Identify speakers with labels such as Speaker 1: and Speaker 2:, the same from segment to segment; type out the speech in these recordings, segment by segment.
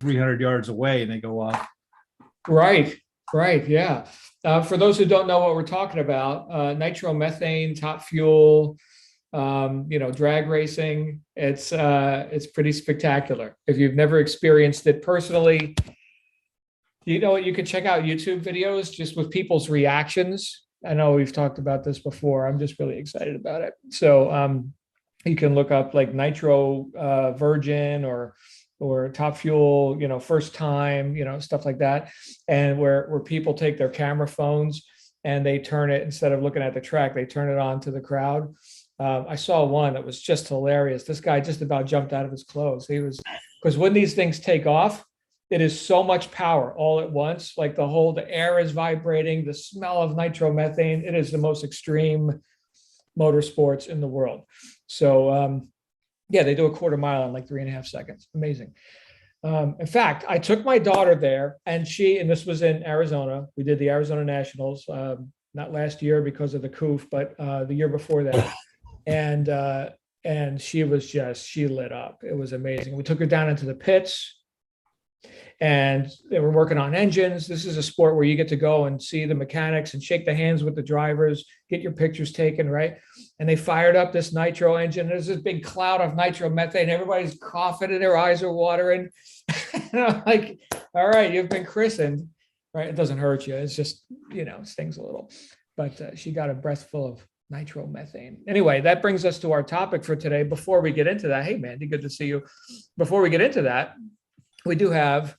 Speaker 1: 300 yards away and they go off.
Speaker 2: Right, right, yeah. For those who don't know what we're talking about, nitromethane, top fuel, drag racing. It's pretty spectacular. If you've never experienced it personally, you know what? You can check out YouTube videos just with people's reactions. I know we've talked about this before. I'm just really excited about it. So you can look up like Nitro Virgin or Top Fuel, first time, stuff like that, and where people take their camera phones and they turn it, instead of looking at the track, they turn it on to the crowd. I saw one that was just hilarious. This guy just about jumped out of his clothes. Because when these things take off, it is so much power all at once. Like the air is vibrating, the smell of nitromethane. It is the most extreme motorsports in the world. So yeah, they do a quarter mile in like 3.5 seconds. Amazing. In fact, I took my daughter there, and this was in Arizona. We did the Arizona Nationals, not last year because of the coof, but the year before that. And she lit up. It was amazing. We took her down into the pits, and they were working on engines. This is a sport where you get to go and see the mechanics and shake the hands with the drivers, get your pictures taken, right? And they fired up this nitro engine. There's this big cloud of nitromethane. Everybody's coughing and their eyes are watering. And I'm like, all right, you've been christened, right? It doesn't hurt you. It's just, stings a little. But she got a breath full of nitromethane. Anyway, that brings us to our topic for today. Before we get into that, hey, Mandy, good to see you. Before we get into that, we do have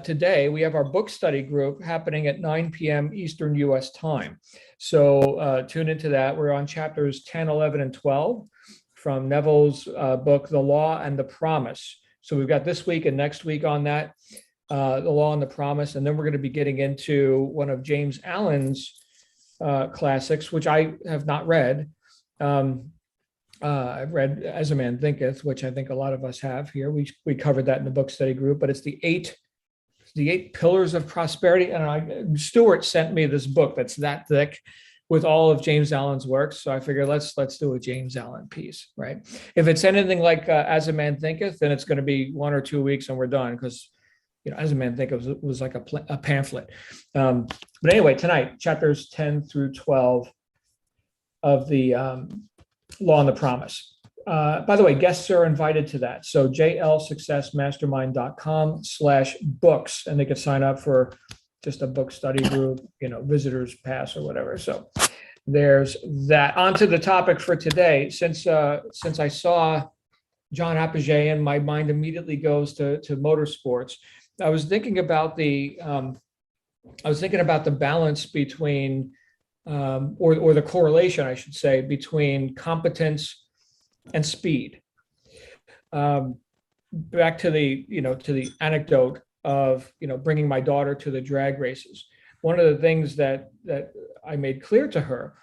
Speaker 2: today, we have our book study group happening at 9 p.m. Eastern US time. So tune into that. We're on chapters 10, 11, and 12 from Neville's book, The Law and the Promise. So we've got this week and next week on that, The Law and the Promise. And then we're going to be getting into one of James Allen's classics, which I have not read. I've read As a Man Thinketh, which I think a lot of us have here. We covered that in the book study group, but it's the eight pillars of prosperity. And Stuart sent me this book that's that thick with all of James Allen's works. So I figured let's do a James Allen piece, right? If it's anything like As a Man Thinketh, then it's going to be 1 or 2 weeks and we're done, because As a Man Thinketh was like a pamphlet. But anyway, tonight, chapters 10 through 12 of the Law and the Promise. By the way, guests are invited to that. So jlsuccessmastermind.com/books, and they can sign up for just a book study group, visitors pass or whatever. So there's that. On to the topic for today. Since I saw John Apogee, my mind immediately goes to motorsports. I was thinking about the balance between or the correlation, I should say, between competence and speed. Back to the anecdote of bringing my daughter to the drag races. One of the things that I made clear to her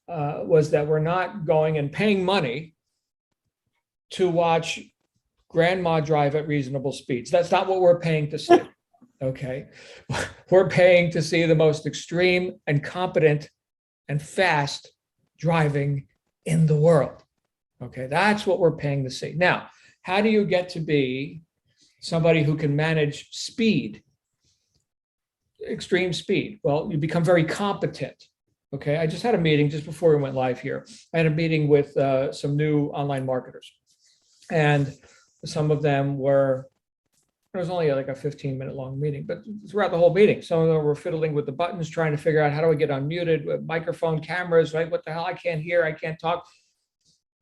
Speaker 2: was that we're not going and paying money to watch grandma drive at reasonable speeds. That's not what we're paying to see. Okay, we're paying to see the most extreme and competent and fast driving in the world. Okay, that's what we're paying to see. Now, how do you get to be somebody who can manage speed, extreme speed? Well, you become very competent. Okay, I just had a meeting just before we went live here. I had a meeting with some new online marketers, and some of them were, it was only like a 15-minute long meeting, but throughout the whole meeting, some of them were fiddling with the buttons, trying to figure out how do I get unmuted with microphone cameras, right? What the hell? I can't hear, I can't talk.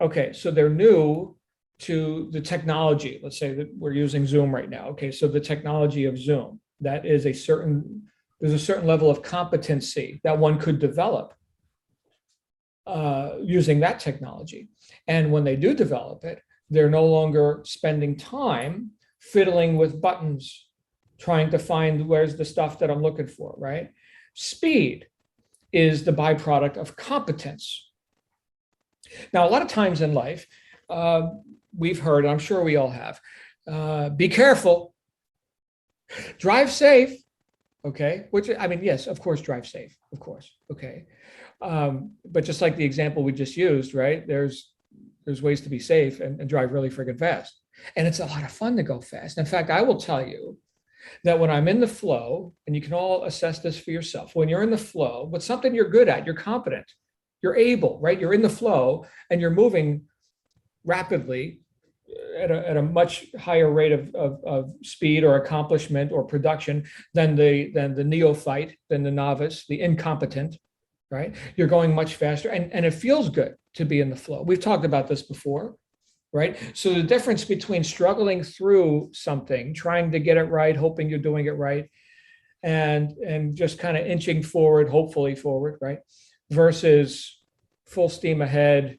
Speaker 2: Okay, so they're new to the technology. Let's say that we're using Zoom right now. Okay, so the technology of Zoom, there's a certain level of competency that one could develop using that technology. And when they do develop it, they're no longer spending time fiddling with buttons, trying to find where's the stuff that I'm looking for, right? Speed is the byproduct of competence. Now, a lot of times in life, we've heard, and I'm sure we all have, be careful, drive safe, okay? Which, I mean, yes, of course, drive safe, of course, okay. But just like the example we just used, right? There's ways to be safe and drive really friggin' fast. And it's a lot of fun to go fast. In fact, I will tell you that when I'm in the flow, and you can all assess this for yourself, when you're in the flow, what's something you're good at, you're competent, you're able, right? You're in the flow and you're moving rapidly at a much higher rate of speed or accomplishment or production than the neophyte, than the novice, the incompetent, right? You're going much faster, and it feels good to be in the flow. We've talked about this before, right? So the difference between struggling through something, trying to get it right, hoping you're doing it right, and just kind of inching forward, hopefully forward, right? Versus full steam ahead,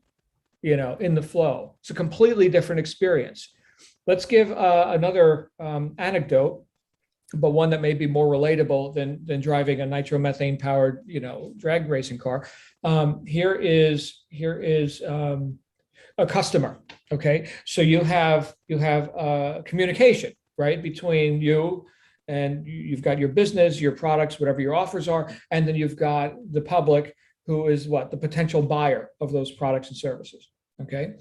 Speaker 2: in the flow. It's a completely different experience. Let's give another anecdote, but one that may be more relatable than driving a nitromethane powered, drag racing car. Here is a customer. Okay, so you have communication, right, between you, and you've got your business, your products, whatever your offers are, and then you've got the public, who is the potential buyer of those products and services. Okay,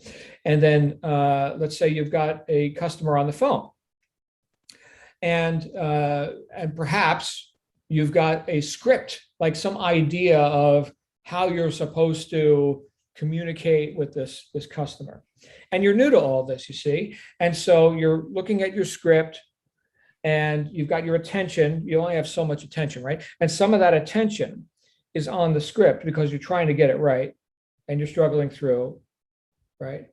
Speaker 2: and then let's say you've got a customer on the phone, and perhaps you've got a script, like some idea of how you're supposed to communicate with this customer, and you're new to all this, you see, and so you're looking at your script, and you've got your attention. You only have so much attention, right? And some of that attention is on the script because you're trying to get it right, and you're struggling through, right?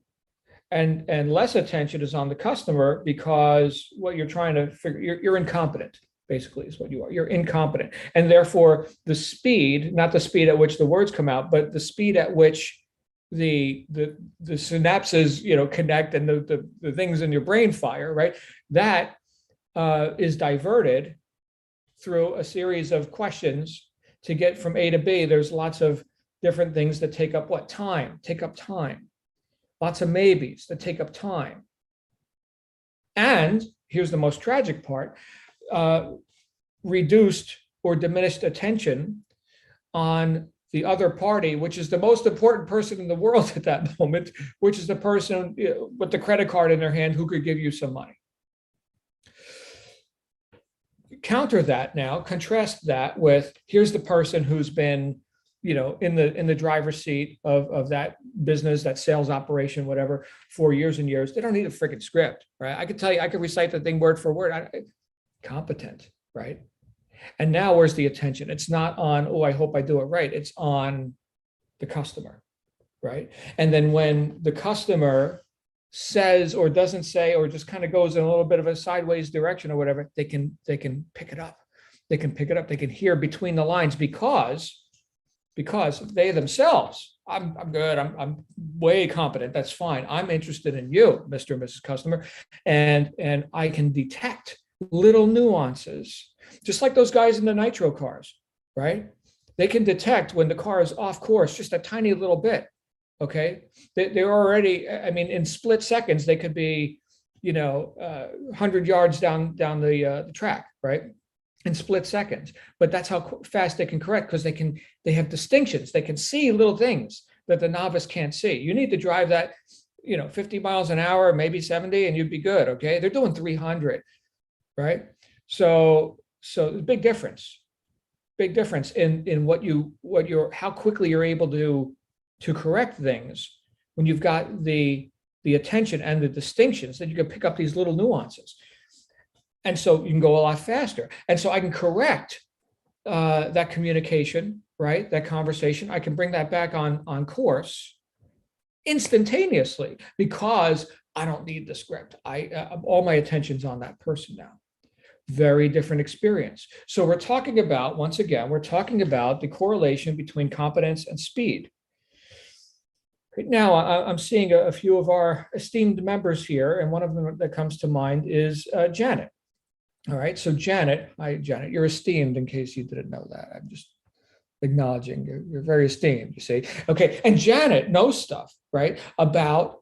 Speaker 2: And less attention is on the customer because what you're trying to figure, you're incompetent, basically, is what you are. You're incompetent, and therefore the speed, not the speed at which the words come out, but the speed at which the synapses connect, and the things in your brain fire, right? That is diverted through a series of questions to get from A to B. There's lots of different things that take up time. Lots of maybes that take up time. And here's the most tragic part: reduced or diminished attention on the other party, which is the most important person in the world at that moment, which is the person with the credit card in their hand who could give you some money. Counter that now, contrast that with, here's the person who's been in the driver's seat of that business, that sales operation, whatever, for years and years. They don't need a freaking script, right? I could tell you, I could recite the thing word for word. Competent, right? And now where's the attention? It's not on, oh, I hope I do it right. It's on the customer, right? And then when the customer says or doesn't say, or just kind of goes in a little bit of a sideways direction or whatever, they can pick it up. They can hear between the lines because they themselves, I'm good, I'm way competent, that's fine. I'm interested in you, Mr. and Mrs. Customer, and I can detect little nuances, just like those guys in the nitro cars, right? They can detect when the car is off course just a tiny little bit. Okay, they're already, I mean, in split seconds, they could be, 100 yards down the track, right? In split seconds. But that's how fast they can correct, because they have distinctions. They can see little things that the novice can't see. You need to drive that, 50 miles an hour, maybe 70, and you'd be good. Okay, they're doing 300, right? So big difference in how quickly you're able to correct things when you've got the attention and the distinctions, that you can pick up these little nuances. And so you can go a lot faster. And so I can correct that communication, right? That conversation. I can bring that back on course instantaneously because I don't need the script. All my attention's on that person now. Very different experience. So we're talking about, once again, the correlation between competence and speed. Right now, I'm seeing a few of our esteemed members here, and one of them that comes to mind is Janet. All right, so Janet, hi, Janet, you're esteemed, in case you didn't know that. I'm just acknowledging you're very esteemed, you see. Okay, and Janet knows stuff, right, about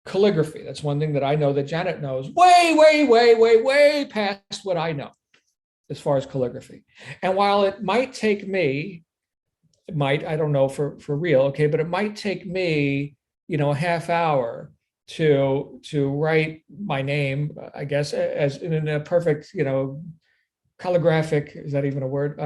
Speaker 2: calligraphy. That's one thing that I know that Janet knows way past what I know as far as calligraphy. And while it might take me, I don't know for real, okay, but it might take me, a half hour to write my name, I guess, as in a perfect, calligraphic, is that even a word?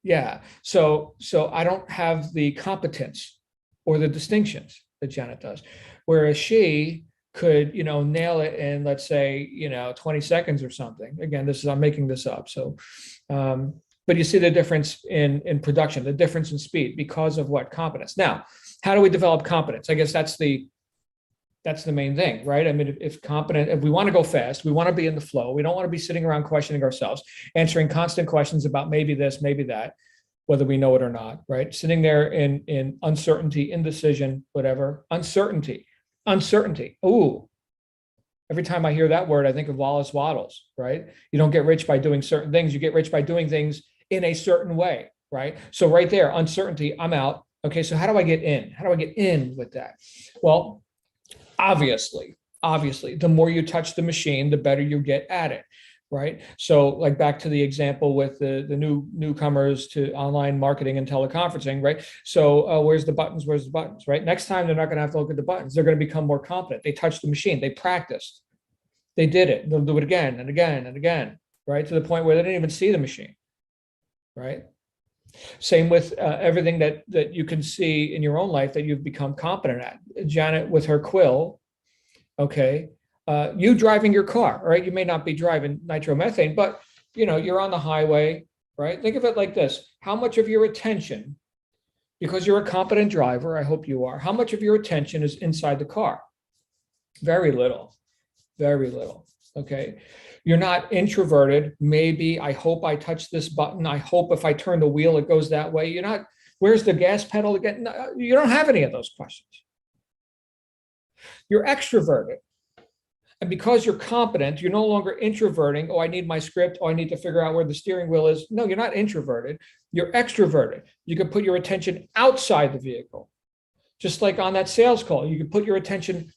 Speaker 2: Yeah. So I don't have the competence or the distinctions that Janet does, whereas she could, nail it in, let's say, 20 seconds or something. Again, I'm making this up. So, but you see the difference in production, the difference in speed because of what? Competence. Now, how do we develop competence? I guess that's the main thing, right? I mean, if we want to go fast, we want to be in the flow. We don't want to be sitting around questioning ourselves, answering constant questions about maybe this, maybe that, whether we know it or not, right? Sitting there in uncertainty, indecision, whatever, uncertainty. Ooh, every time I hear that word, I think of Wallace Waddles, right? You don't get rich by doing certain things. You get rich by doing things in a certain way, right? So right there, uncertainty, I'm out. Okay, so how do I get in? How do I get in with that? Well, obviously, the more you touch the machine, the better you get at it, right? So like back to the example with the newcomers to online marketing and teleconferencing, right? So where's the buttons, right? Next time they're not going to have to look at the buttons. They're going to become more competent. They touched the machine. They practiced. They did it. They'll do it again and again and again, right? To the point where they didn't even see the machine, right? Same with everything that you can see in your own life that you've become competent at. Janet with her quill, okay. You driving your car, right? You may not be driving nitromethane, but you're on the highway, right? Think of it like this. How much of your attention, because you're a competent driver, I hope you are, how much of your attention is inside the car? Very little, okay? You're not introverted. Maybe, I hope I touch this button. I hope if I turn the wheel, it goes that way. You're not, where's the gas pedal again? No, you don't have any of those questions. You're extroverted. And because you're competent, you're no longer introverting. Oh, I need my script. Oh, I need to figure out where the steering wheel is. No, you're not introverted. You're extroverted. You can put your attention outside the vehicle. Just like on that sales call, you can put your attention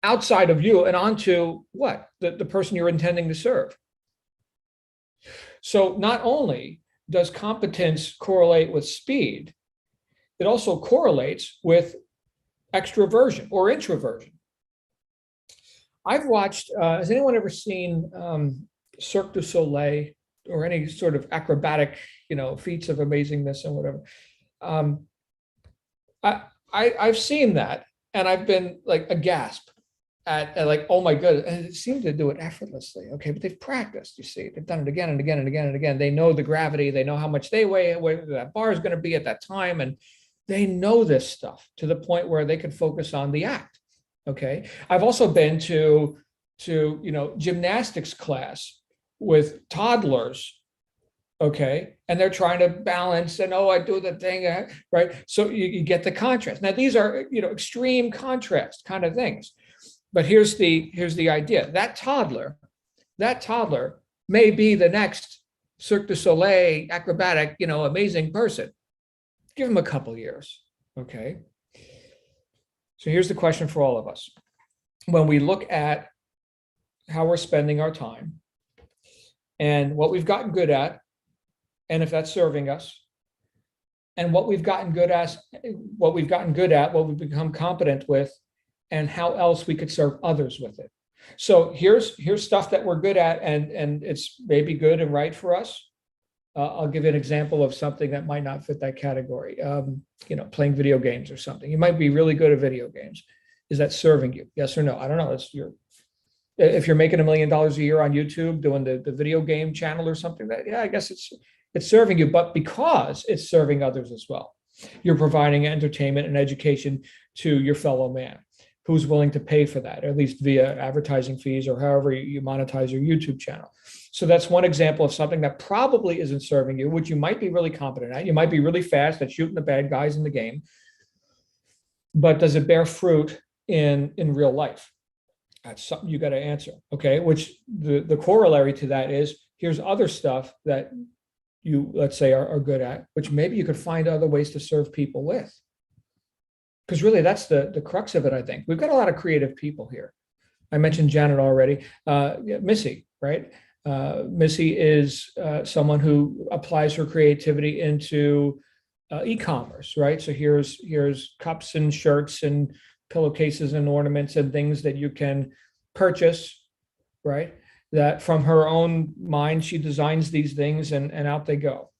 Speaker 2: outside of you and onto what? The person you're intending to serve. So not only does competence correlate with speed, it also correlates with extroversion or introversion. I've watched, has anyone ever seen Cirque du Soleil or any sort of acrobatic, feats of amazingness and whatever? I've seen that and I've been like aghast at like, oh my goodness, and it seemed to do it effortlessly. Okay, but they've practiced, you see, they've done it again and again and again and again. They know the gravity, they know how much they weigh, where that bar is going to be at that time. And they know this stuff to the point where they can focus on the act. Okay. I've also been to gymnastics class with toddlers. Okay. And they're trying to balance and, oh, I do the thing, right? So you get the contrast. Now, these are, extreme contrast kind of things. But here's the idea. That toddler may be the next Cirque du Soleil acrobatic, amazing person. Give him a couple years. Okay. So here's the question for all of us. When we look at how we're spending our time and what we've gotten good at, and if that's serving us, and what we've gotten good at, what we've become competent with, and how else we could serve others with it. So here's stuff that we're good at, and it's maybe good and right for us. I'll give you an example of something that might not fit that category. Playing video games or something. You might be really good at video games. Is that serving you? Yes or no? I don't know. If you're making $1 million a year on YouTube doing the video game channel or something, I guess it's serving you, but because it's serving others as well. You're providing entertainment and education to your fellow man who's willing to pay for that, at least via advertising fees or however you monetize your YouTube channel. So that's one example of something that probably isn't serving you, which you might be really competent at. You might be really fast at shooting the bad guys in the game, but does it bear fruit in real life? That's something you got to answer, okay? Which the corollary to that is, here's other stuff that you, let's say, are good at, which maybe you could find other ways to serve people with. Because really, that's the crux of it, I think. We've got a lot of creative people here. I mentioned Janet already. Missy, right? Missy is someone who applies her creativity into e-commerce, right? So here's cups and shirts and pillowcases and ornaments and things that you can purchase, right? That from her own mind, she designs these things and out they go.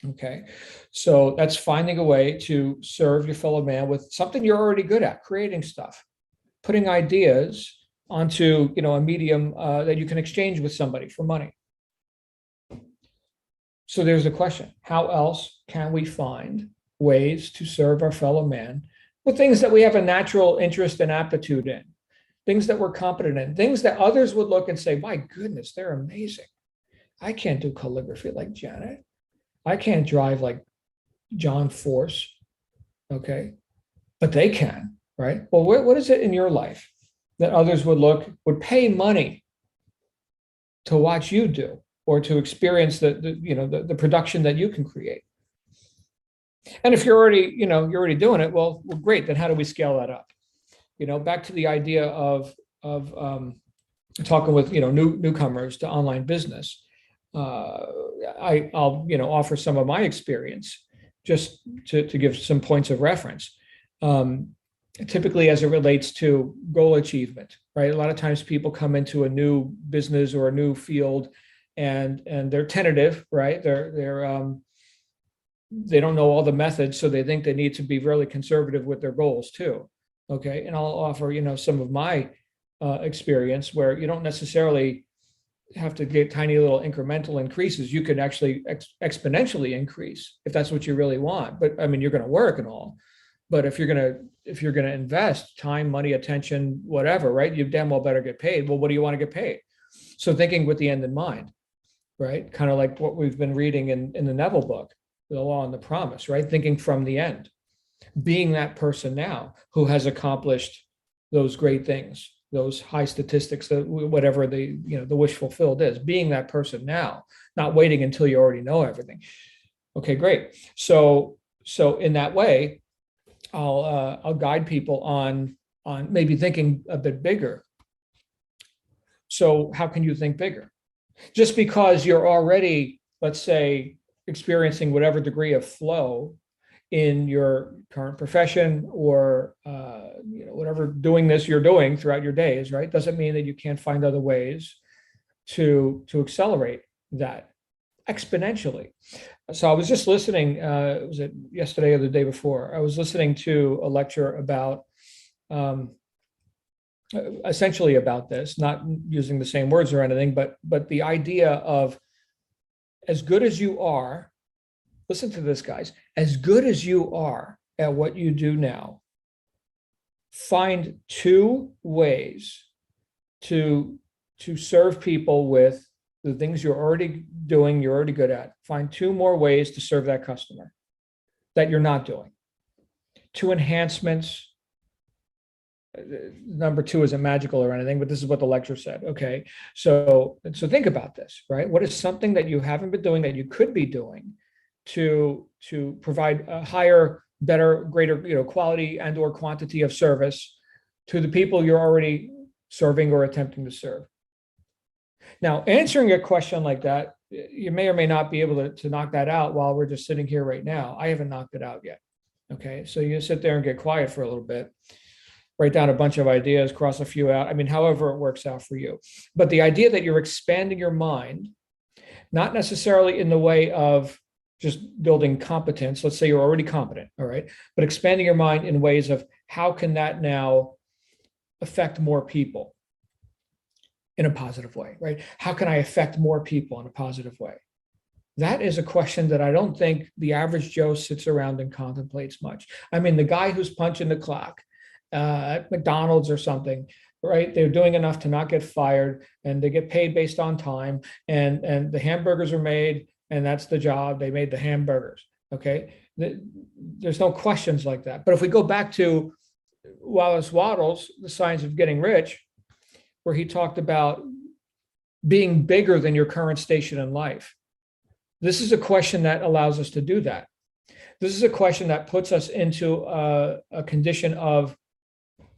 Speaker 2: Okay, so that's finding a way to serve your fellow man with something you're already good at, creating stuff, putting ideas onto, a medium that you can exchange with somebody for money. So there's the question: how else can we find ways to serve our fellow man with things that we have a natural interest and aptitude in, things that we're competent in, things that others would look and say, my goodness, they're amazing. I can't do calligraphy like Janet. I can't drive like John Force. Okay. But they can, right? Well, what is it in your life that others would pay money to watch you do, or to experience the production that you can create? And if you're already doing it, well, great. Then how do we scale that up? Back to the idea of talking with newcomers to online business. I'll offer some of my experience just to give some points of reference. Typically, as it relates to goal achievement, right? A lot of times people come into a new business or a new field, and they're tentative, right? They don't know all the methods, so they think they need to be really conservative with their goals too. Okay, and I'll offer some of my experience where you don't necessarily have to get tiny little incremental increases. You can actually exponentially increase if that's what you really want. But I mean, you're going to work and all. But if you're going to invest time, money, attention, whatever, right? You damn well better get paid. Well, what do you want to get paid? So thinking with the end in mind, right? Kind of like what we've been reading in the Neville book, The Law and the Promise, right? Thinking from the end, being that person now who has accomplished those great things, those high statistics, that whatever the wish fulfilled is, being that person now, not waiting until you already know everything. Okay, great. So in that way, I'll guide people on maybe thinking a bit bigger. So how can you think bigger? Just because you're already, let's say, experiencing whatever degree of flow in your current profession, or whatever doing this you're doing throughout your days, right? Doesn't mean that you can't find other ways to accelerate that exponentially. So I was just listening, was it yesterday or the day before? I was listening to a lecture about essentially about this, not using the same words or anything, but the idea of, as good as you are, listen to this, guys, as good as you are at what you do now, find two ways to serve people with the things you're already doing, you're already good at. Find two more ways to serve that customer that you're not doing. Two enhancements. Number two isn't magical or anything, but this is what the lecture said. Okay, so think about this, right? What is something that you haven't been doing that you could be doing to provide a higher, better, greater, quality and or quantity of service to the people you're already serving or attempting to serve? Now, answering a question like that, you may or may not be able to knock that out while we're just sitting here right now. I haven't knocked it out yet. Okay, so you sit there and get quiet for a little bit, write down a bunch of ideas, cross a few out. I mean, however it works out for you. But the idea that you're expanding your mind, not necessarily in the way of just building competence. Let's say you're already competent, all right? But expanding your mind in ways of how can that now affect more people in a positive way, right? How can I affect more people in a positive way? That is a question that I don't think the average Joe sits around and contemplates much. I mean, the guy who's punching the clock at McDonald's or something, right? They're doing enough to not get fired, and they get paid based on time, and the hamburgers are made, and that's the job. They made the hamburgers. Okay. There's no questions like that. But if we go back to Wallace Wattles, The Science of Getting Rich, where he talked about being bigger than your current station in life. This is a question that allows us to do that. This is a question that puts us into a condition of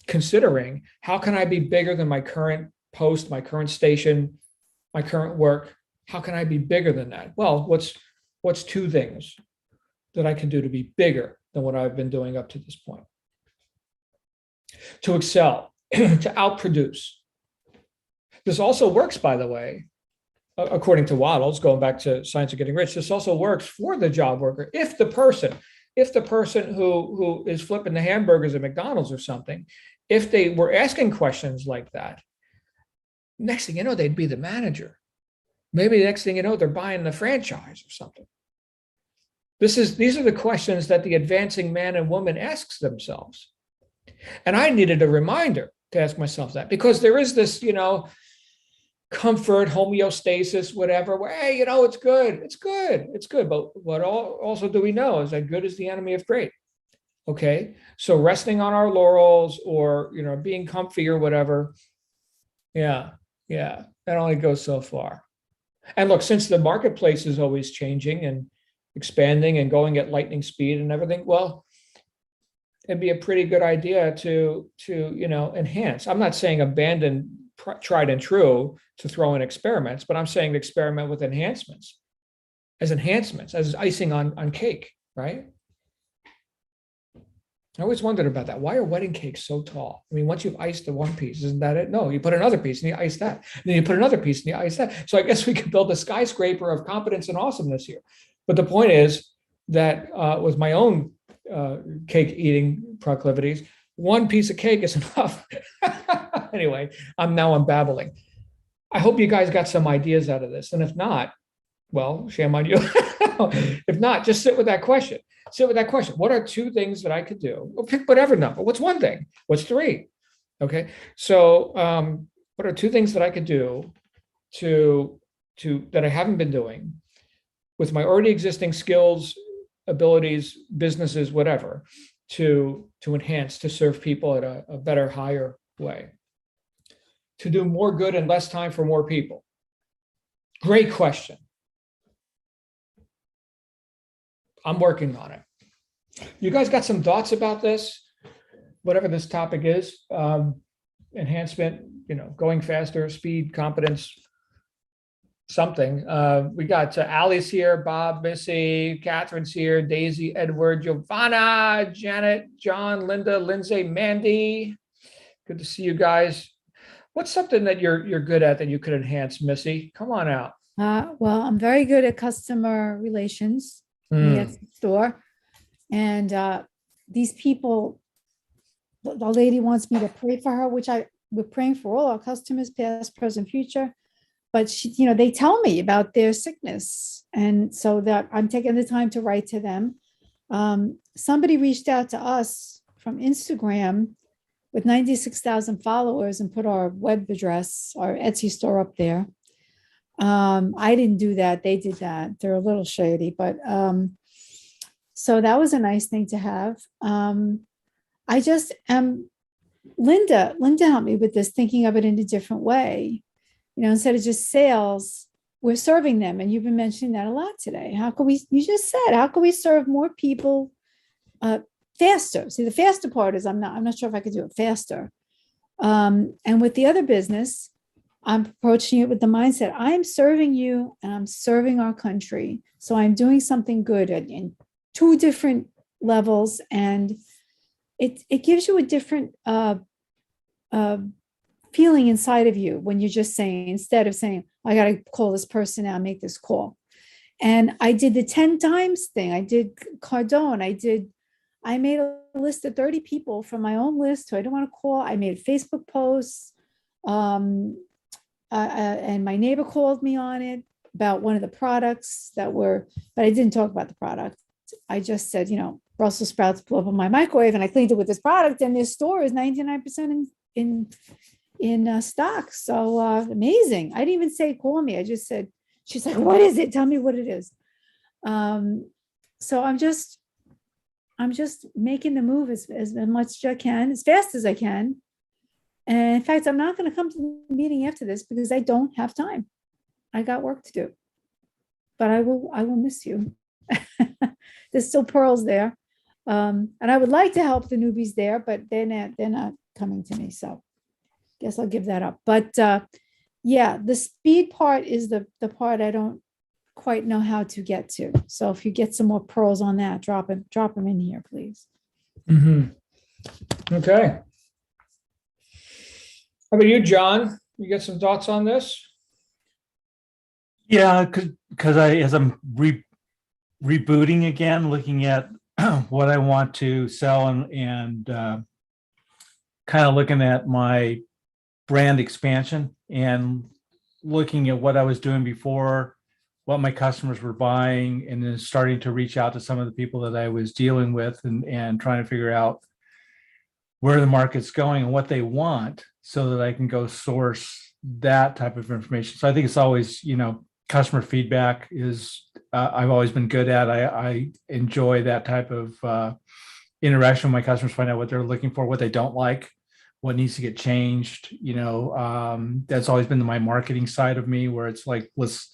Speaker 2: considering, how can I be bigger than my current post, my current station, my current work? How can I be bigger than that? Well, what's two things that I can do to be bigger than what I've been doing up to this point? to excel, to outproduce. This also works, by the way, according to Waddles, going back to Science of Getting Rich, this also works for the job worker. If the person who is flipping the hamburgers at McDonald's or something, if they were asking questions like that, next thing you know, they'd be the manager. Maybe the next thing you know, they're buying the franchise or something. These are the questions that the advancing man and woman asks themselves. And I needed a reminder to ask myself that, because there is this, comfort, homeostasis, whatever, where, hey, it's good. But what also do we know is that good is the enemy of great. Okay. So resting on our laurels or, being comfy or whatever. Yeah. That only goes so far. And look, since the marketplace is always changing and expanding and going at lightning speed and everything, well, it'd be a pretty good idea to enhance. I'm not saying abandon tried and true to throw in experiments, but I'm saying experiment with enhancements as icing on cake, right? I always wondered about that. Why are wedding cakes so tall? I mean, once you've iced the one piece, isn't that it? No, you put another piece and you ice that. And then you put another piece and you ice that. So I guess we could build a skyscraper of competence and awesomeness here. But the point is that with my own cake eating proclivities, one piece of cake is enough. Anyway, I'm babbling. I hope you guys got some ideas out of this. And if not, well, shame on you. If not, just sit with that question. What are two things that I could do? Or pick whatever number. What's one thing? What's three? Okay. So what are two things that I could do to that I haven't been doing with my already existing skills, abilities, businesses, whatever, to enhance, to serve people at a better, higher way, to do more good in less time for more people? Great question. I'm working on it. You guys got some thoughts about this? Whatever this topic is, enhancement, going faster, speed, competence, something. We got Allie's here, Bob, Missy, Catherine's here, Daisy, Edward, Giovanna, Janet, John, Linda, Lindsay, Mandy. Good to see you guys. What's something that you're good at that you could enhance, Missy? Come on out.
Speaker 3: Well, I'm very good at customer relations in the Etsy store. And these people, the lady wants me to pray for her, which we're praying for all our customers, past, present, future. But they tell me about their sickness. And so that I'm taking the time to write to them. Somebody reached out to us from Instagram with 96,000 followers and put our web address, our Etsy store up there. I didn't do that. They did that. They're a little shady, but so that was a nice thing to have. I just am, Linda helped me with this, thinking of it in a different way. Instead of just sales, we're serving them. And you've been mentioning that a lot today. You just said, how can we serve more people faster? See, the faster part is I'm not sure if I could do it faster. And with the other business, I'm approaching it with the mindset, I'm serving you and I'm serving our country. So I'm doing something good in two different levels. And it gives you a different feeling inside of you when you're just saying, instead of saying, I got to call this person now, make this call. And I did the 10 times thing. I did Cardone. I made a list of 30 people from my own list who I don't want to call. I made Facebook posts. And my neighbor called me on it about one of the products but I didn't talk about the product. I just said, Brussels sprouts blew up in my microwave and I cleaned it with this product, and this store is 99% in stock. So amazing. I didn't even say, call me. I just said, she's like, what is it? Tell me what it is. So I'm just making the move as much as I can, as fast as I can. And in fact, I'm not going to come to the meeting after this because I don't have time. I got work to do, but I will miss you. There's still pearls there. And I would like to help the newbies there, but they're not coming to me. So guess I'll give that up. But yeah, the speed part is the part I don't quite know how to get to. So if you get some more pearls on that, drop them in here, please.
Speaker 2: Mm-hmm. Okay. How about you, John? You got some thoughts on this?
Speaker 1: Yeah, because as I'm rebooting again, looking at what I want to sell and kind of looking at my brand expansion and looking at what I was doing before, what my customers were buying, and then starting to reach out to some of the people that I was dealing with and trying to figure out where the market's going and what they want so that I can go source that type of information. So I think it's always, customer feedback is I've always been good at. I enjoy that type of interaction with my customers, find out what they're looking for, what they don't like, what needs to get changed. That's always been my marketing side of me, where it's like, let's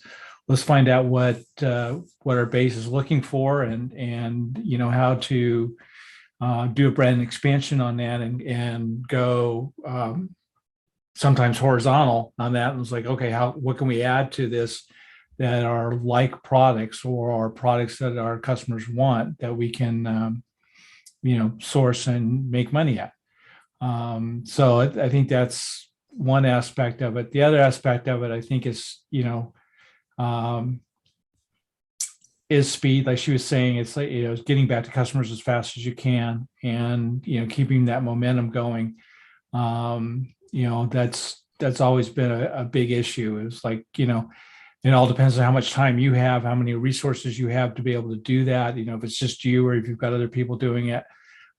Speaker 1: find out what our base is looking for, and how to do a brand expansion on that, and go sometimes horizontal on that. And it's like, okay, what can we add to this that are like products or are products that our customers want that we can source and make money at. So I think that's one aspect of it. The other aspect of it, I think, is speed. Like she was saying, it's like, getting back to customers as fast as you can, and, keeping that momentum going. That's always been a big issue. It's like, it all depends on how much time you have, how many resources you have to be able to do that. If it's just you or if you've got other people doing it,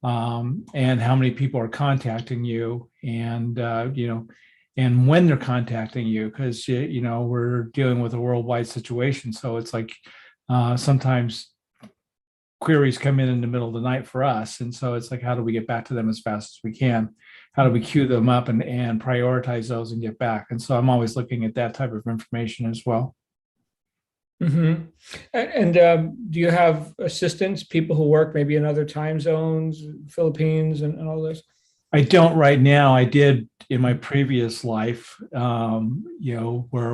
Speaker 1: and how many people are contacting you, and and when they're contacting you, because we're dealing with a worldwide situation. So it's like sometimes queries come in the middle of the night for us, and so it's like, how do we get back to them as fast as we can? How do we queue them up and prioritize those and get back? And so I'm always looking at that type of information as well.
Speaker 2: Mm-hmm. And do you have assistants, people who work maybe in other time zones, Philippines and all this?
Speaker 1: I don't right now. I did in my previous life, where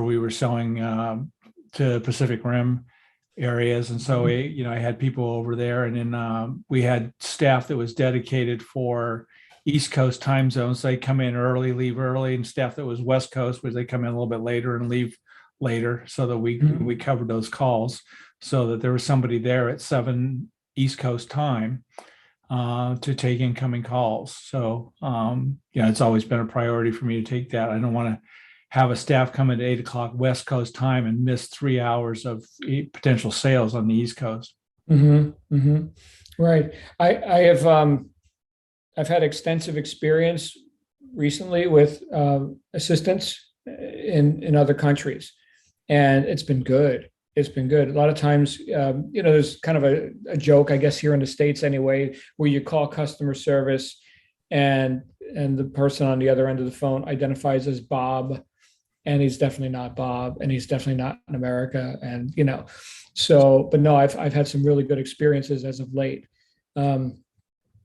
Speaker 1: we were selling to Pacific Rim areas. And so, I had people over there, and then we had staff that was dedicated for East Coast time zones. So they come in early, leave early, and staff that was West Coast, where they come in a little bit later and leave later, so that we covered those calls, so that there was somebody there at 7 East Coast time to take incoming calls. So it's always been a priority for me to take that. I don't want to have a staff come in at 8 o'clock West Coast time and miss 3 hours of potential sales on the East Coast.
Speaker 2: Mm-hmm. Mm-hmm. Right. I have I've had extensive experience recently with assistants in other countries, and it's been good. It's been good. A lot of times, there's kind of a joke, I guess, here in the States anyway, where you call customer service and the person on the other end of the phone identifies as Bob, and he's definitely not Bob, and he's definitely not in America. And, but no, I've had some really good experiences as of late.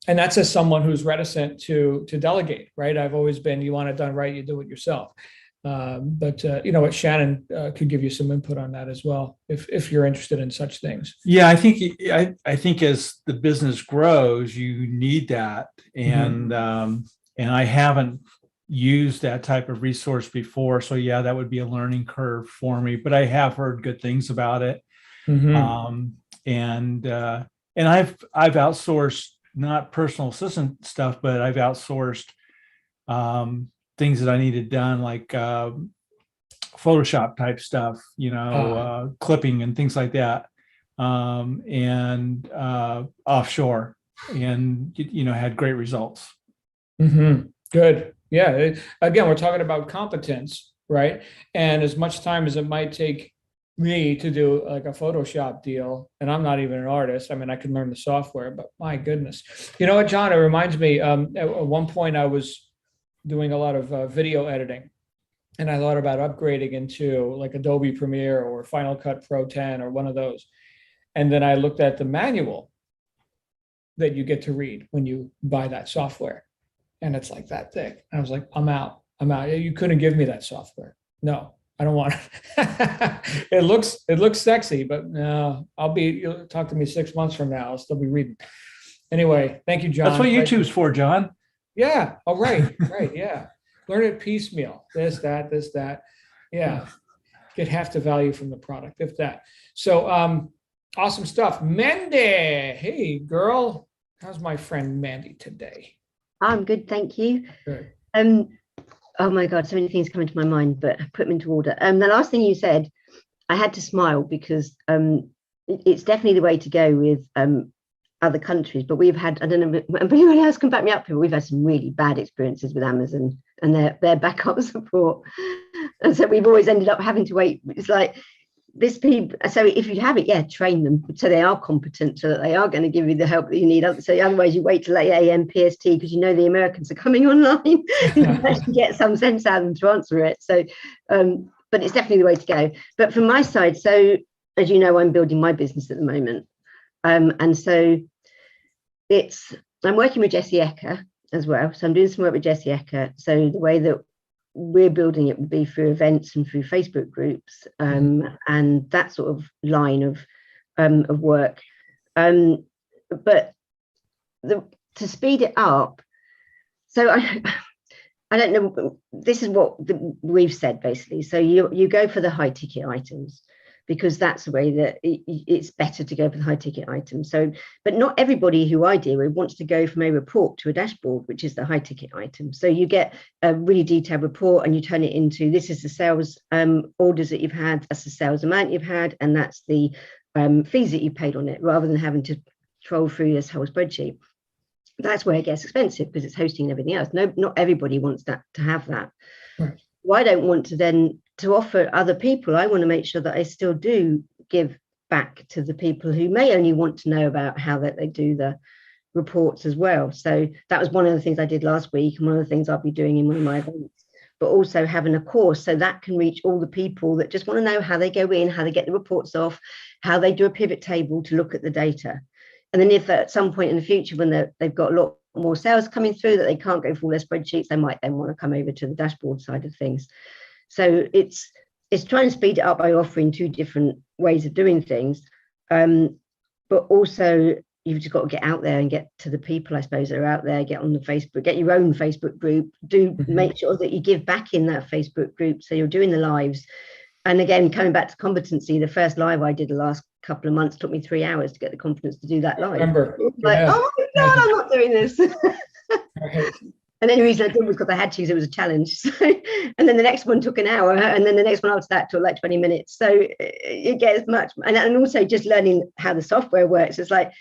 Speaker 2: And that's as someone who's reticent to delegate, right? I've always been, you want it done right, you do it yourself. But what Shannon could give you some input on that as well, if you're interested in such things.
Speaker 1: Yeah, I think as the business grows, you need that, and I haven't used that type of resource before, so yeah, that would be a learning curve for me. But I have heard good things about it, and I've outsourced, not personal assistant stuff, but I've outsourced things that I needed done, like Photoshop type stuff, clipping and things like that, and offshore, and had great results.
Speaker 2: Mm-hmm. Good. Yeah. Again, we're talking about competence, right? And as much time as it might take me to do like a Photoshop deal, and I'm not even an artist. I mean, I can learn the software, but my goodness. You know what, John? It reminds me, at one point I was doing a lot of video editing, and I thought about upgrading into like Adobe Premiere or Final Cut Pro 10 or one of those. And then I looked at the manual that you get to read when you buy that software, and it's like that thick. And I was like, I'm out. You couldn't give me that software. No, I don't want it. It looks sexy, but no, you'll talk to me 6 months from now, I'll still be reading. Anyway, thank you, John.
Speaker 1: That's what YouTube's for, John.
Speaker 2: Yeah. Oh, right. Yeah. Learn it piecemeal. This, that. Yeah. Get half the value from the product, if that. So awesome stuff. Mandy, hey girl. How's my friend Mandy today?
Speaker 4: I'm good, thank you.
Speaker 2: Good.
Speaker 4: Oh my God, so many things come into my mind, but I put them into order. The last thing you said, I had to smile because it's definitely the way to go with other countries. But we've had, I don't know if anyone else can back me up here, but we've had some really bad experiences with Amazon and their backup support. And so we've always ended up having to wait. It's like this people. So if you have it, yeah, train them so they are competent, so that they are going to give you the help that you need. So otherwise, you wait till 8 a.m. PST because you know the Americans are coming online. You actually get some sense out of them to answer it. So, but it's definitely the way to go. But from my side, so as you know, I'm building my business at the moment, and so I'm working with Jessie Ecker as well. So I'm doing some work with Jessie Ecker. So the way that we're building it would be through events and through Facebook groups, and that sort of line of work. But to speed it up, so I don't know. This is what we've said basically. So you go for the high ticket items, because that's the way that it's better to go for the high ticket items. So, but not everybody who I deal with wants to go from a report to a dashboard, which is the high ticket item. So you get a really detailed report and you turn it into, this is the sales orders that you've had, that's the sales amount you've had, and that's the fees that you paid on it, rather than having to troll through this whole spreadsheet. That's where it gets expensive because it's hosting and everything else. No, not everybody wants that to have that.
Speaker 2: Right.
Speaker 4: Well, I don't want to then to offer other people. I want to make sure that I still do give back to the people who may only want to know about how that they do the reports as well. So that was one of the things I did last week, and one of the things I'll be doing in one of my events. But also having a course so that can reach all the people that just want to know how they go in, how they get the reports off, how they do a pivot table to look at the data. And then if at some point in the future, when they've got a lot more sales coming through that they can't go through all their spreadsheets, they might then want to come over to the dashboard side of things. So it's trying to speed it up by offering two different ways of doing things. But also you've just got to get out there and get to the people, I suppose, that are out there, get on the Facebook, get your own Facebook group, make sure that you give back in that Facebook group. So you're doing the lives. And again, coming back to competency, the first live I did the last couple of months took me 3 hours to get the confidence to do that live.
Speaker 2: Remember,
Speaker 4: like,
Speaker 2: yeah.
Speaker 4: Oh my God, I'm not doing this.
Speaker 2: Right.
Speaker 4: And the only reason I did was because I had to, because it was a challenge. So, and then the next one took an hour, and then the next one after that took like 20 minutes. So it gets much, and also just learning how the software works. It's like,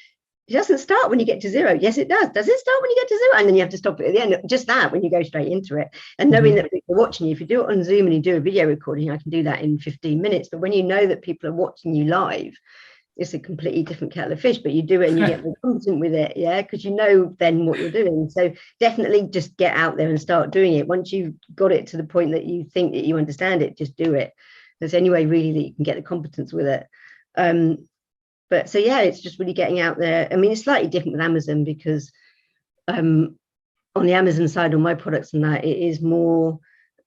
Speaker 4: it doesn't start when you get to zero. Yes, it does. Does it start when you get to zero? And then you have to stop it at the end. Just that, when you go straight into it. And knowing that people are watching you. If you do it on Zoom and you do a video recording, I can do that in 15 minutes. But when you know that people are watching you live, it's a completely different kettle of fish. But you do it and you get more confident with it, yeah, because you know then what you're doing. So definitely just get out there and start doing it. Once you've got it to the point that you think that you understand it, just do it. There's any way really that you can get the competence with it. But so, yeah, it's just really getting out there. I mean, it's slightly different with Amazon because on the Amazon side, on my products and that, it is more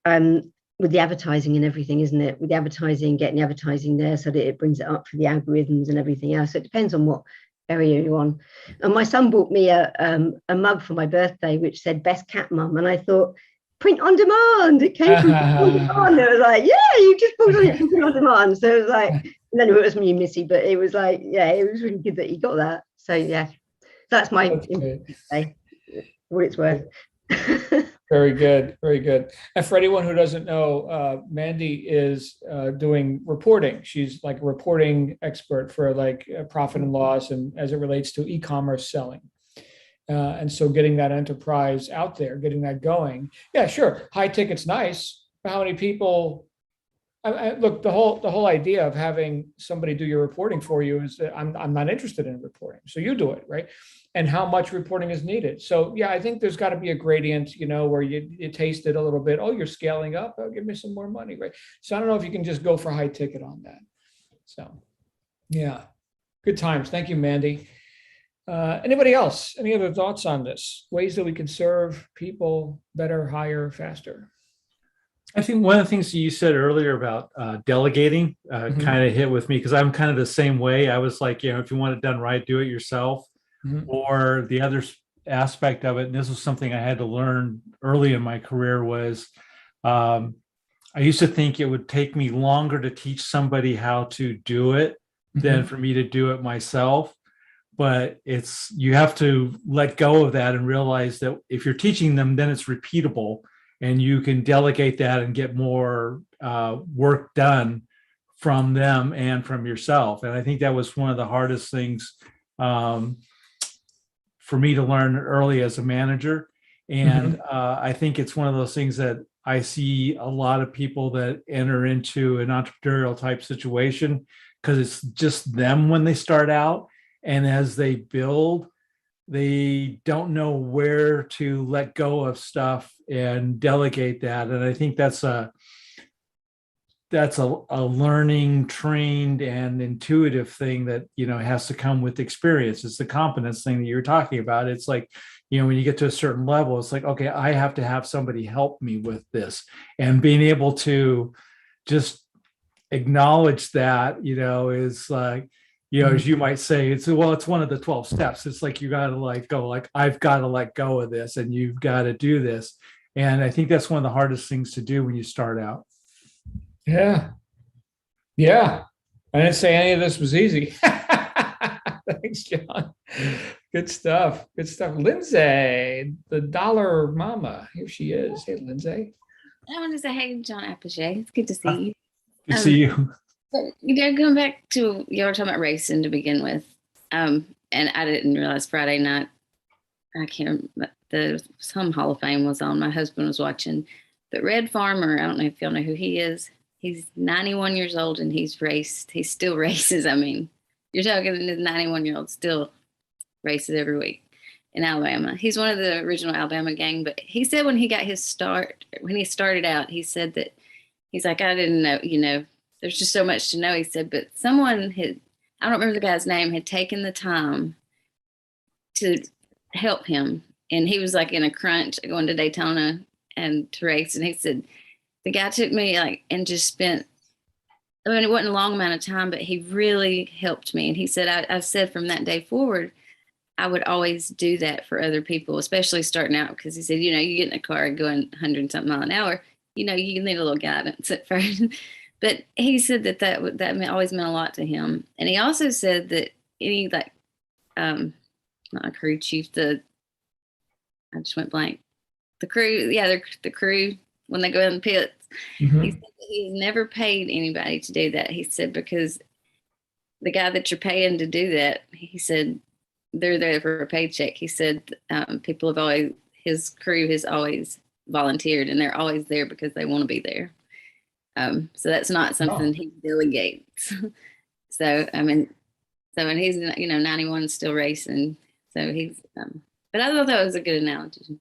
Speaker 4: with the advertising and everything, isn't it? With the advertising, getting the advertising there so that it brings it up for the algorithms and everything else. So it depends on what area you're on. And my son bought me a mug for my birthday, which said "Best Cat Mum," and I thought, print on demand. It came from print on demand. It was like, yeah, you just bought it from print on demand. So it was like, no, it was me, Missy, but it was like, yeah, it was really good that you got that. So yeah, that's my day, what it's worth.
Speaker 2: Very good, very good. And for anyone who doesn't know, Mandy is doing reporting. She's like a reporting expert for like profit and loss, and as it relates to e-commerce selling. And so getting that enterprise out there, getting that going. Yeah, sure. High ticket's nice. But how many people? Look, the whole idea of having somebody do your reporting for you is that I'm not interested in reporting, so you do it, right? And how much reporting is needed. So yeah, I think there's got to be a gradient, you know, where you taste it a little bit. Oh, you're scaling up. Oh, give me some more money, right? So I don't know if you can just go for high ticket on that. So yeah, good times. Thank you, Mandy. Anybody else? Any other thoughts on this? Ways that we can serve people better, higher, faster?
Speaker 1: I think one of the things that you said earlier about delegating kind of hit with me, because I'm kind of the same way. I was like, you know, if you want it done right, do it yourself. Or the other aspect of it, and this was something I had to learn early in my career, was I used to think it would take me longer to teach somebody how to do it than for me to do it myself. But you have to let go of that and realize that if you're teaching them, then it's repeatable and you can delegate that and get more work done from them and from yourself. And I think that was one of the hardest things for me to learn early as a manager. And I think it's one of those things that I see a lot of people that enter into an entrepreneurial type situation because it's just them when they start out. And as they build, they don't know where to let go of stuff and delegate that. And I think that's a learning, trained, and intuitive thing that, has to come with experience. It's the competence thing that you're talking about. It's like, when you get to a certain level, it's like, okay, I have to have somebody help me with this. And being able to just acknowledge that, is like, as you might say, it's one of the 12 steps. It's like, you got to I've got to let go of this and you've got to do this. And I think that's one of the hardest things to do when you start out.
Speaker 2: Yeah. Yeah. I didn't say any of this was easy. Thanks, John. Good stuff. Good stuff. Lindsay, the dollar mama. Here she is. Hey, Lindsay.
Speaker 5: I want to say, hey, John Apogee. It's good to see you.
Speaker 1: Good to see you.
Speaker 5: But, going back to, you were talking about racing to begin with. And I didn't realize Friday night, I can't remember, some Hall of Fame was on. My husband was watching. But Red Farmer, I don't know if y'all know who he is. He's 91 years old and he's raced. He still races. I mean, you're talking this 91-year-old still races every week in Alabama. He's one of the original Alabama gang, but he said when he got his start, when he started out, he said that he's like, I didn't know, there's just so much to know. He said, but someone had, I don't remember the guy's name, had taken the time to help him. And he was like in a crunch going to Daytona and to race. And he said, the guy took me and just spent, it wasn't a long amount of time, but he really helped me. And he said, I've said from that day forward, I would always do that for other people, especially starting out, because he said, you get in a car going 100-something mile an hour, you need a little guidance at first. But he said that always meant a lot to him. And he also said that any not a crew chief, I just went blank. The crew, the crew, when they go in the pits, he said that he's never paid anybody to do that. He said, because the guy that you're paying to do that, he said, they're there for a paycheck. He said, his crew has always volunteered and they're always there because they want to be there. So that's not something he delegates. So, and he's, 91 still racing. So he's, but I thought that was a good analogy.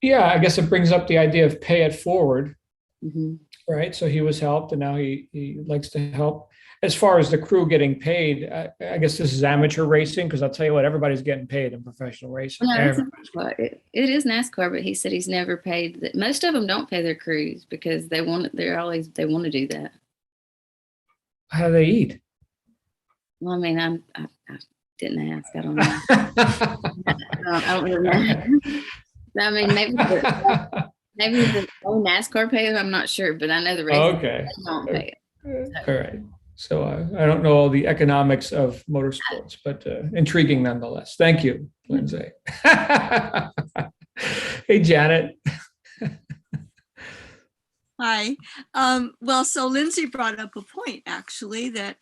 Speaker 2: Yeah, I guess it brings up the idea of pay it forward,
Speaker 5: Mm-hmm.
Speaker 2: right? So he was helped and now he likes to help. As far as the crew getting paid, I guess this is amateur racing, because I'll tell you what, everybody's getting paid in professional racing.
Speaker 5: No, it's NASCAR. It is NASCAR, but he said he's never paid that. Most of them don't pay their crews because they want to do that.
Speaker 2: How do they eat?
Speaker 5: Well, I mean, I didn't ask. I don't know. I don't really know. I mean, maybe the NASCAR pay. I'm not sure, but I know the racing don't pay it.
Speaker 2: All right. So I don't know all the economics of motorsports, but intriguing nonetheless. Thank you, Lindsay. Hey, Janet.
Speaker 6: Hi. Well, so Lindsay brought up a point actually that,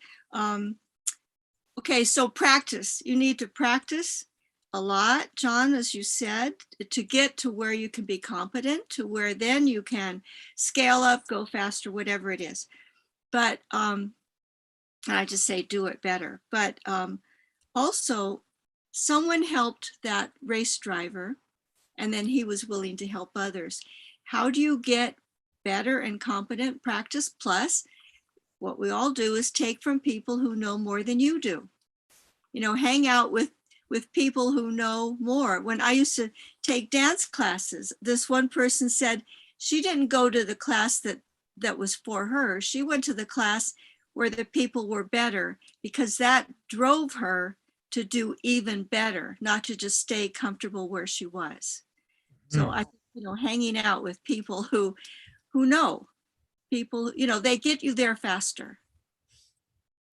Speaker 6: okay, so practice. You need to practice a lot, John, as you said, to get to where you can be competent, to where then you can scale up, go faster, whatever it is. But I just say do it better. But also, someone helped that race driver, and then he was willing to help others. How do you get better and competent? Practice plus what we all do is take from people who know more than you do. Hang out with people who know more. When I used to take dance classes, this one person said she didn't go to the class that was for her. She went to the class where the people were better, because that drove her to do even better, not to just stay comfortable where she was. So I, hanging out with people who know, people, they get you there faster.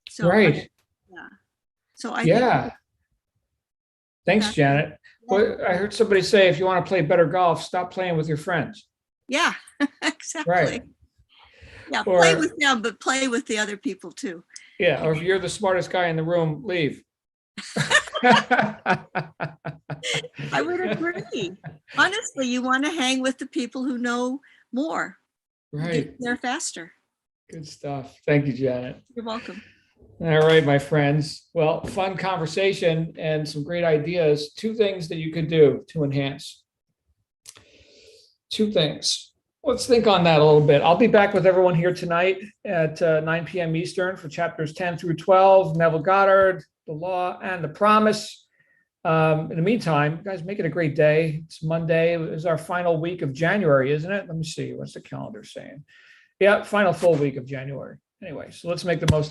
Speaker 6: So
Speaker 2: Right.
Speaker 6: yeah. So I
Speaker 2: Yeah.
Speaker 6: think
Speaker 2: Thanks,
Speaker 6: that's-
Speaker 2: Janet. Well, I heard somebody say, if you want to play better golf, stop playing with your friends.
Speaker 6: yeah, exactly.
Speaker 2: Right.
Speaker 6: Yeah,
Speaker 2: Or-
Speaker 6: play with them, but play with the other people too.
Speaker 2: Yeah. Or if you're the smartest guy in the room, leave.
Speaker 6: I would agree. Honestly, you want to hang with the people who know more.
Speaker 2: Right.
Speaker 6: Get there faster.
Speaker 2: Good stuff. Thank you, Janet.
Speaker 6: You're welcome.
Speaker 2: All right, my friends. Well, fun conversation and some great ideas. 2 things that you could do to enhance. 2 things. Let's think on that a little bit. I'll be back with everyone here tonight at 9 p.m. Eastern for chapters 10 through 12, Neville Goddard, The Law and the Promise. In the meantime, guys, make it a great day. It's Monday. It is our final week of January, isn't it? Let me see. What's the calendar saying? Yeah, final full week of January. Anyway, so let's make the most